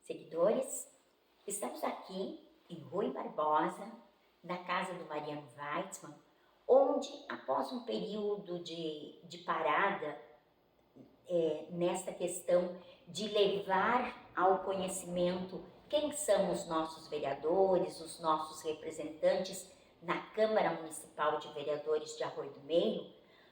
seguidores. Estamos aqui em Rui Barbosa, na casa do Mariano Weitzman, onde, após um período de parada, nesta questão de levar ao conhecimento quem são os nossos vereadores, os nossos representantes na Câmara Municipal de Vereadores de Arroio do Meio,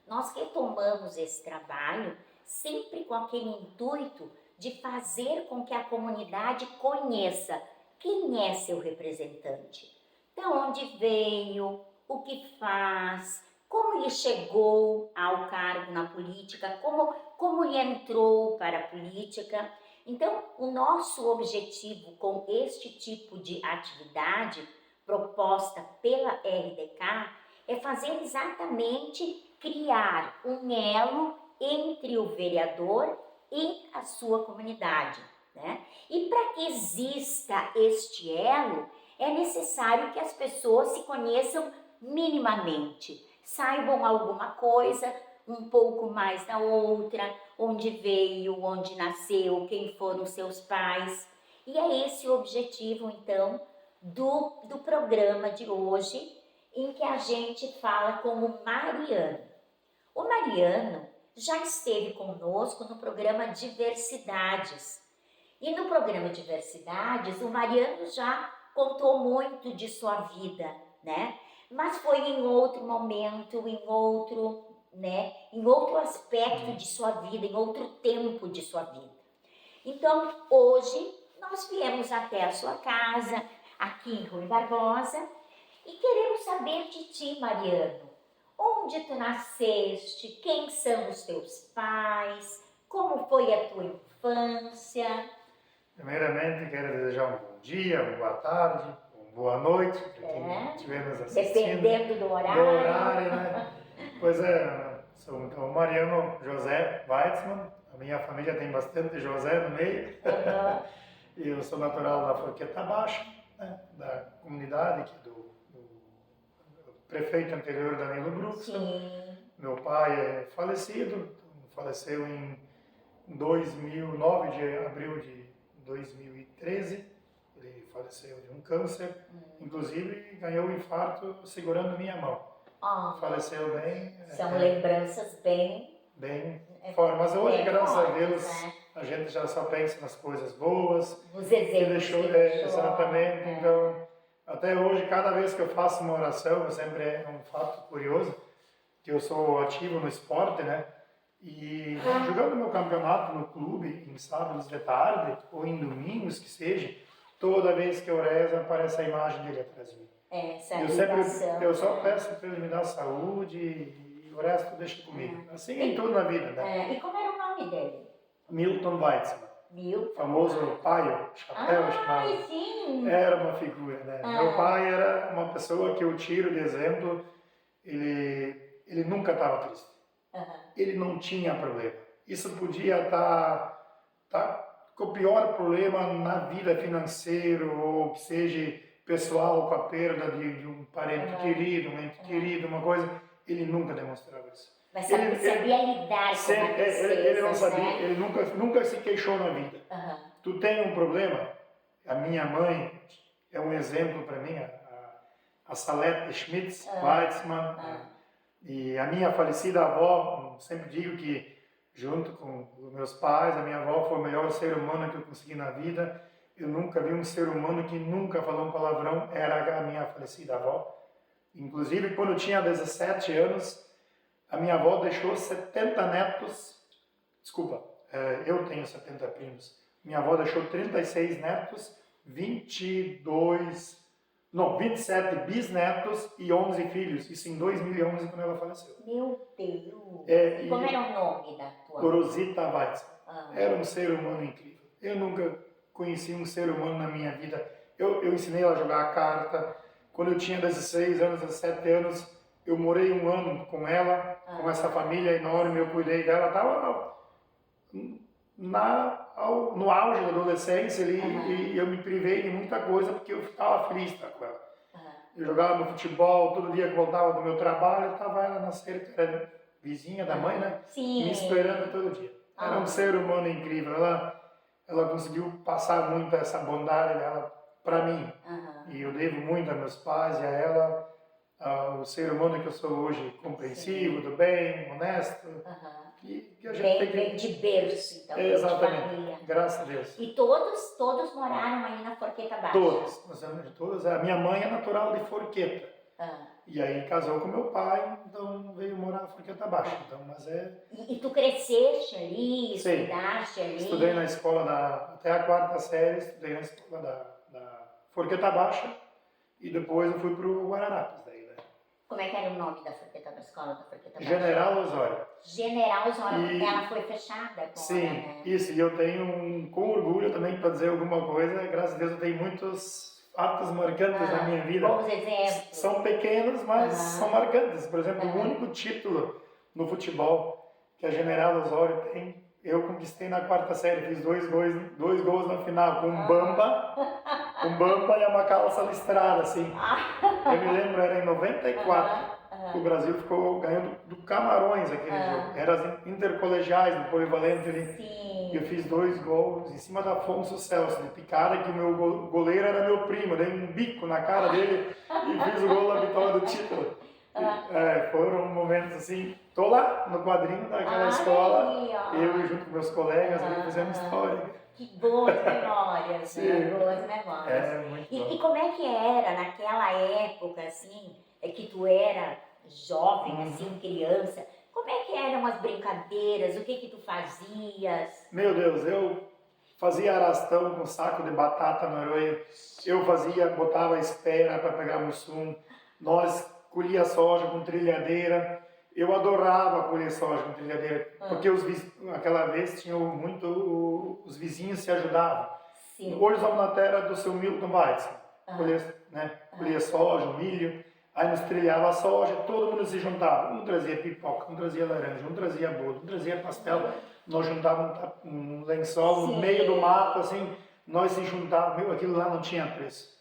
nós retomamos esse trabalho sempre com aquele intuito de fazer com que a comunidade conheça quem é seu representante, de onde veio, o que faz, como ele chegou ao cargo na política, como ele entrou para a política. Então, o nosso objetivo com este tipo de atividade proposta pela RDK é fazer exatamente criar um elo entre o vereador e a sua comunidade, né? E para que exista este elo, é necessário que as pessoas se conheçam minimamente, saibam alguma coisa, um pouco mais da outra, onde veio, onde nasceu, quem foram seus pais. E é esse o objetivo, então, do programa de hoje, em que a gente fala com o Mariano. O Mariano já esteve conosco no programa Diversidades. E no programa Diversidades, o Mariano já contou muito de sua vida, né? Mas foi em outro momento, em outro aspecto de sua vida, em outro tempo de sua vida. Então, hoje, nós viemos até a sua casa, aqui em Rui Barbosa, e queremos saber de ti, Mariano. Onde tu nasceste? Quem são os teus pais? Como foi a tua infância? Primeiramente, quero desejar um bom dia, uma boa tarde, uma boa noite para quem estiver nos assistindo. Dependendo do horário. Né? Pois é, sou então Mariano José Weitzman. A minha família tem bastante José no meio. E eu sou natural da Forqueta Baixa, né? Da comunidade aqui do prefeito anterior, Danilo Brux. Meu pai é falecido, faleceu em 9 de abril de 2013, ele faleceu de um câncer, inclusive ganhou um infarto segurando minha mão. Faleceu bem. São lembranças bem fortes, mas hoje, graças a Deus, né? a gente já só pensa nas coisas boas. Os exemplos que deixou. Exatamente, então, até hoje, cada vez que eu faço uma oração, sempre é um fato curioso, que eu sou ativo no esporte, né? E jogando meu campeonato no clube, em sábados de tarde, ou em domingos, que seja, toda vez que eu rezo, aparece a imagem dele atrás de mim. Eu só peço para ele me dar saúde e o resto deixa comigo. Assim em tudo na vida, né? E como era o nome dele? Milton Weitzman. Famoso paio, chapéu, chamado. Sim. Era uma figura, né? Meu pai era uma pessoa que eu tiro de exemplo, ele nunca estava triste. Ele não tinha problema. Isso podia estar com o pior problema na vida financeira ou que seja pessoal, com a perda de um parente querido, um ente querido, uma coisa. Ele nunca demonstrava isso. Mas sabia lidar com a tristeza, ele não sabia, ele nunca se queixou na vida. Tu tem um problema? A minha mãe é um exemplo para mim, a Salete Schmitz Weitzman, e a minha falecida avó. Sempre digo que, junto com os meus pais, a minha avó foi o melhor ser humano que eu consegui na vida. Eu nunca vi um ser humano que nunca falou um palavrão, era a minha falecida avó. Inclusive, quando eu tinha 17 anos, a minha avó deixou 70 netos, eu tenho 70 primos. Minha avó deixou 36 netos, 27 bisnetos e 11 filhos. Isso em 2011, quando ela faleceu. Meu Deus! Como era o nome da tua Rosita Weitzman. Era um ser humano incrível. Eu nunca conheci um ser humano na minha vida. Eu ensinei ela a jogar carta. Quando eu tinha 16 anos, 17 anos, eu morei um ano com ela, com essa família enorme, eu cuidei dela. Estava no auge da adolescência ali, e eu me privei de muita coisa porque eu estava feliz com ela. Eu jogava no futebol, todo dia que voltava do meu trabalho, estava ela na cerca, era vizinha da mãe, né? Sim. Me esperando todo dia. Era um ser humano incrível. Ela ela conseguiu passar muito essa bondade dela para mim. Aham. E eu devo muito a meus pais e a ela, o ser humano que eu sou hoje, compreensivo, do bem, honesto. Aham. Que a gente tem que... Vem de berço, então, vem de Exatamente, família. graças a Deus. E todos moraram aí na Forqueta Baixa? Todos, nós somos de todos. A minha mãe é natural de Forqueta. Ah. E aí casou com meu pai, então veio morar na Forqueta Baixa. Então, mas E tu cresceste ali, Sim. estudaste ali? Estudei na escola até a 4ª série, estudei na escola da Forqueta Baixa e depois eu fui para o Guararapes. Daí, né? Como é que era o nome da escola da Forqueta Baixa? General Osório. General Osório, ela foi fechada? Sim, né? isso, e eu tenho com orgulho também para dizer alguma coisa, graças a Deus eu tenho muitos fatos marcantes na minha vida. Bons exemplos. São pequenos, mas são marcantes. Por exemplo, o único título no futebol que a General Osório tem, eu conquistei na 4ª série, fiz dois gols na final, com um Bamba e uma calça listrada, assim. Eu me lembro, era em 94, o Brasil ficou ganhando do Camarões aquele jogo. Era as intercolegiais, no polivalente ali. Sim. Eu fiz 2 gols em cima da Afonso Celso, de picada, que o meu goleiro era meu primo. Dei um bico na cara dele e fiz o gol da vitória do título. Foram momentos assim. Tô lá no quadrinho daquela escola, eu junto com meus colegas, fizemos história. Que boas memórias, Sim, né? Boas memórias. Muito bom. E como é que era naquela época, assim, que tu era jovem, assim, criança? Como é que eram as brincadeiras? O que tu fazias? Meu Deus, eu fazia arrastão com saco de batata no arroio. Eu botava espera para pegar mussum. Nós colhia soja com trilhadeira. Eu adorava colher soja com trilhadeira, porque aquela vez os vizinhos se ajudavam. Sim. Hoje estamos na terra do seu Milton Weitz. Colhia soja, milho. Aí nos trilhava a soja, todo mundo se juntava. Um trazia pipoca, um trazia laranja, um trazia bolo, um trazia pastel. Nós juntávamos um lençol no meio do mato, assim. Nós se juntávamos, aquilo lá não tinha preço.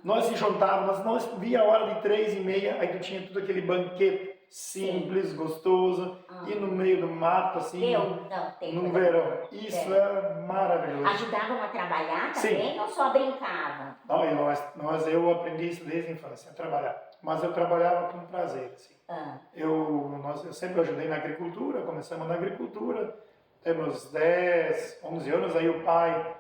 Nós se juntávamos, nós via a hora de 3h30, aí tu tinha tudo aquele banquete simples, gostoso, e no meio do mato, assim, no verão. Isso é maravilhoso. Ajudavam a trabalhar também ou só brincavam? Não, eu aprendi isso desde a infância, a trabalhar. Mas eu trabalhava com prazer, assim. Eu sempre ajudei na agricultura, começamos na agricultura, temos 10, 11 anos, aí o pai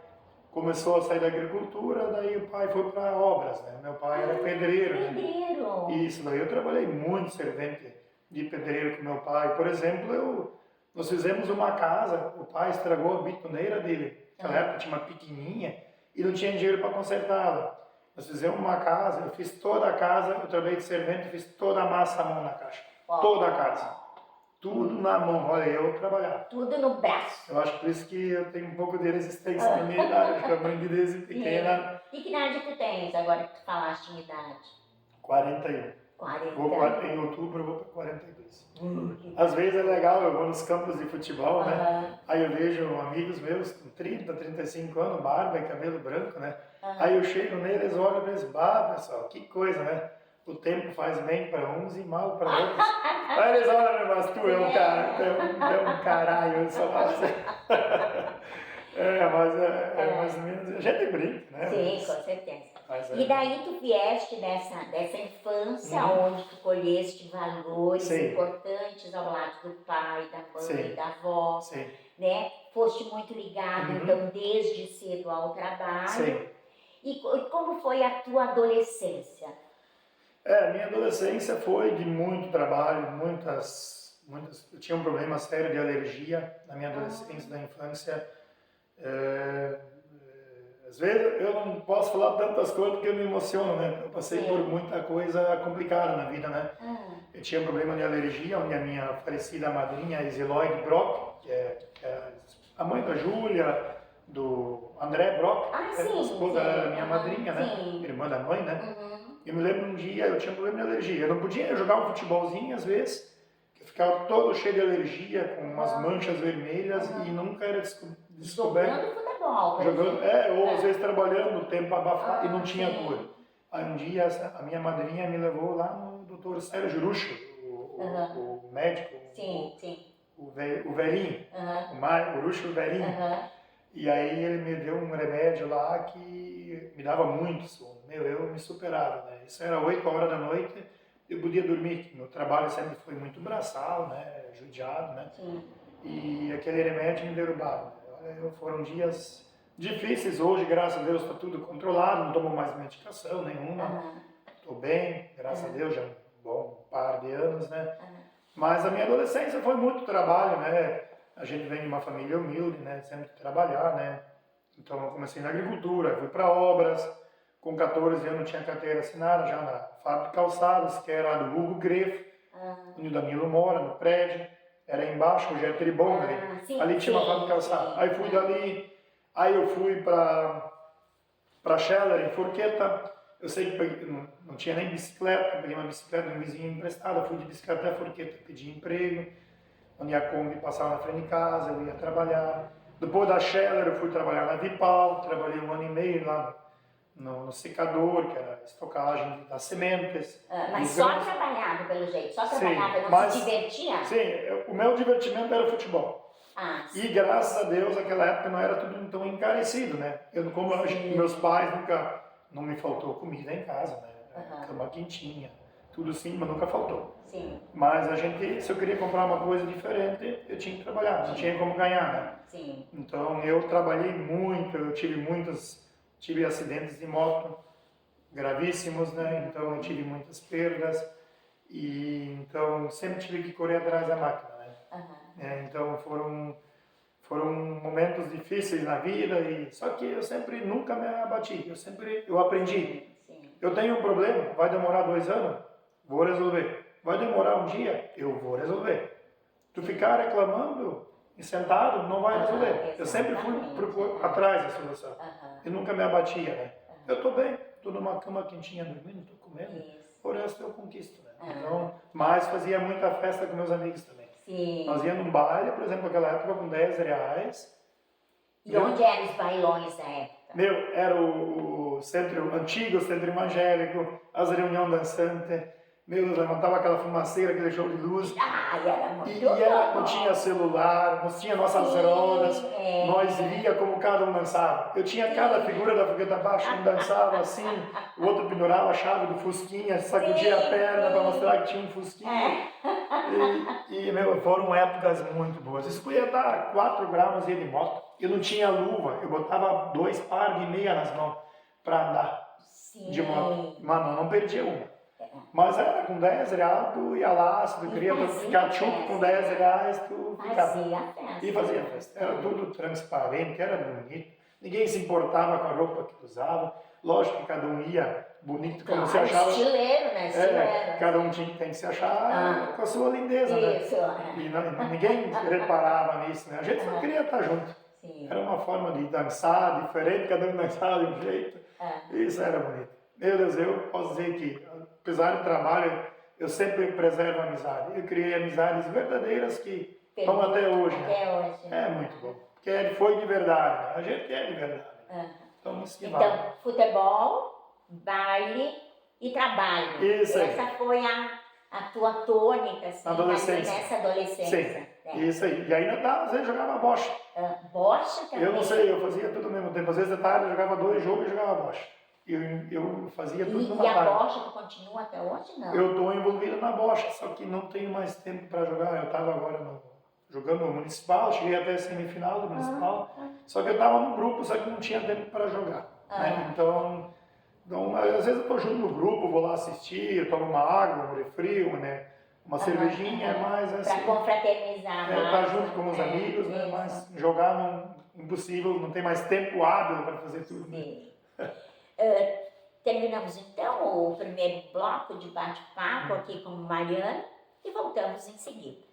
começou a sair da agricultura, daí o pai foi para obras, né? Meu pai era pedreiro. Pedreiro! Isso, daí eu trabalhei muito servente de pedreiro com meu pai. Por exemplo, nós fizemos uma casa, o pai estragou a bitoneira dele. Naquela época tinha uma pequenininha e não tinha dinheiro para consertá-la. Nós fizemos uma casa, eu fiz toda a casa, eu trabalhei de servente, fiz toda a massa à mão na caixa. Toda a casa. Tudo na mão, olha, eu trabalhava. Tudo no braço. Eu acho por isso que eu tenho um pouco de resistência à minha idade, acho que eu aprendi desde pequena. E que idade tu tens agora que tu falaste em idade? 41. 40. Em outubro eu vou para 42. Às vezes é legal, eu vou nos campos de futebol, né? Aí eu vejo amigos meus com 30, 35 anos, barba e cabelo branco, né? Aí eu chego neles, olho e penso, pessoal, que coisa, né? O tempo faz bem para uns e mal para outros. Aí eles olham, mas tu é um caralho, eu só faço. Mas mais ou menos, a gente brinca, né? Sim, com certeza. E daí tu vieste dessa infância onde tu colheste valores importantes ao lado do pai, da mãe, da avó, né? Foste muito ligado, então, desde cedo ao trabalho. E como foi a tua adolescência? Minha adolescência foi de muito trabalho, eu tinha um problema sério de alergia na minha adolescência, na infância. Às vezes eu não posso falar tantas coisas porque eu me emociono, né? Eu passei por muita coisa complicada na vida, né? Eu tinha um problema de alergia, onde a minha falecida madrinha, Isiloide Brock, que é a mãe da Júlia, do André Brock, a esposa da minha madrinha, né? Irmã da mãe, né? Eu me lembro um dia, eu tinha um problema de alergia. Eu não podia jogar um futebolzinho, às vezes, que eu ficava todo cheio de alergia, com umas manchas vermelhas, e nunca era descoberto. Jogando futebol, ou às vezes trabalhando, o tempo abafado, e não tinha cura. Aí um dia, a minha madrinha me levou lá no Dr. Sérgio Ruxo, o médico, o velhinho, o Ruxo velhinho. E aí ele me deu um remédio lá que me dava muito sono. Eu me superava, né? Isso era 8 horas da noite, eu podia dormir. Meu trabalho sempre foi muito braçal, né? Judiado, né? Sim. E aquele remédio me derrubava. Foram dias difíceis. Hoje, graças a Deus, está tudo controlado, não tomo mais medicação nenhuma. Estou bem, graças a Deus, já um bom par de anos, né? Mas a minha adolescência foi muito trabalho, né? A gente vem de uma família humilde, né? Sempre trabalhar, né? Então eu comecei na agricultura, fui para obras. Com 14 anos tinha carteira assinada já na fábrica de calçados, que era do Hugo Greff, onde o Danilo mora, no prédio. Era embaixo, o Getty Bom ali. Ali tinha uma fábrica de calçados. Aí fui dali, aí eu fui para Scheller, em Forqueta. Eu sei que não tinha nem bicicleta, peguei uma bicicleta de um vizinho emprestada, fui de bicicleta até Forqueta, pedi emprego, onde a Kombi passava na frente de casa, eu ia trabalhar. Depois da Scheller eu fui trabalhar na Vipal, trabalhei 1 ano e meio lá no secador, que era estocagem das sementes. Mas só trabalhava pelo jeito, só trabalhava, não se divertia? Sim, o meu divertimento era o futebol. E graças a Deus, naquela época não era tudo tão encarecido, né? Meus pais nunca, não me faltou comida em casa, né? Cama quentinha, tudo sim, mas nunca faltou. Sim. Mas a gente, se eu queria comprar uma coisa diferente, eu tinha que trabalhar, não tinha como ganhar, né? Sim. Então eu trabalhei muito, eu tive acidentes de moto gravíssimos, né? Então eu tive muitas perdas e então sempre tive que correr atrás da máquina, né? Então foram momentos difíceis na vida e só que eu sempre nunca me abati, eu aprendi. Sim. Eu tenho um problema, vai demorar 2 anos, vou resolver. Vai demorar um dia, eu vou resolver. Tu ficar reclamando e sentado não vai resolver. Eu sempre fui atrás da solução. Eu nunca me abatia, né? Eu estou bem, estou numa cama quentinha dormindo, estou comendo. Por resto eu conquisto, né? Então, mas fazia muita festa com meus amigos também. Sim. Nós íamos num baile, por exemplo, naquela época com 10 reais. E onde eram os bailões da época? Era o antigo centro evangélico, as reuniões dançantes. Meu Deus, levantava aquela fumaceira, aquele show de luz. Era muito e não tinha celular, não tinha nossas rodas. Nós via como cada um dançava. Eu tinha cada figura da fogueta abaixo, um dançava assim, o outro pendurava a chave do fusquinha, sacudia a perna para mostrar que tinha um fusquinha. Foram épocas muito boas. Isso ia dar 4 graus de moto. Eu não tinha luva, eu botava 2 pares de meia nas mãos para andar de moto. Mas não perdia uma. Mas era com 10 reais, tu ia lá, se tu queria ficar chupo com 10 reais, tu ficava. E fazia festa. Era tudo transparente, era bonito. Ninguém se importava com a roupa que tu usava. Lógico que cada um ia bonito como se achava. Estileiro, né? Estileiro. Cada um tem que se achar com a sua lindeza, Isso, né? E ninguém reparava nisso, né? A gente só queria estar junto. Sim. Era uma forma de dançar diferente, cada um dançava de um jeito. Isso era bonito. Meu Deus, eu posso dizer que, apesar do trabalho, eu sempre preservo a amizade. Eu criei amizades verdadeiras que estão até hoje. Até hoje. É muito bom. Porque foi de verdade, né? A gente é de verdade. Então, isso que vale. Futebol, baile e trabalho. Isso aí. Essa foi a tua tônica, assim, nessa adolescência. Sim, isso aí. E ainda às vezes jogava bocha. Bocha também? Eu não sei, eu fazia tudo ao mesmo tempo. Às vezes de tarde eu jogava 2 jogos e jogava bocha. Eu fazia tudo numa tarde. E a bocha tu continua até hoje, não? Eu estou envolvido na bocha, só que não tenho mais tempo para jogar. Eu estava agora jogando no Municipal, cheguei até a semifinal do Municipal, só que eu estava no grupo, só que não tinha tempo para jogar. Né? Então, às vezes eu estou junto no grupo, vou lá assistir, eu tomo uma água, um refri, né? Uma cervejinha, mas assim... Para confraternizar. Estar junto com os amigos, né? Mas jogar impossível, não tem mais tempo hábil para fazer tudo. Sim. Terminamos então o primeiro bloco de bate-papo aqui com o Mariano e voltamos em seguida.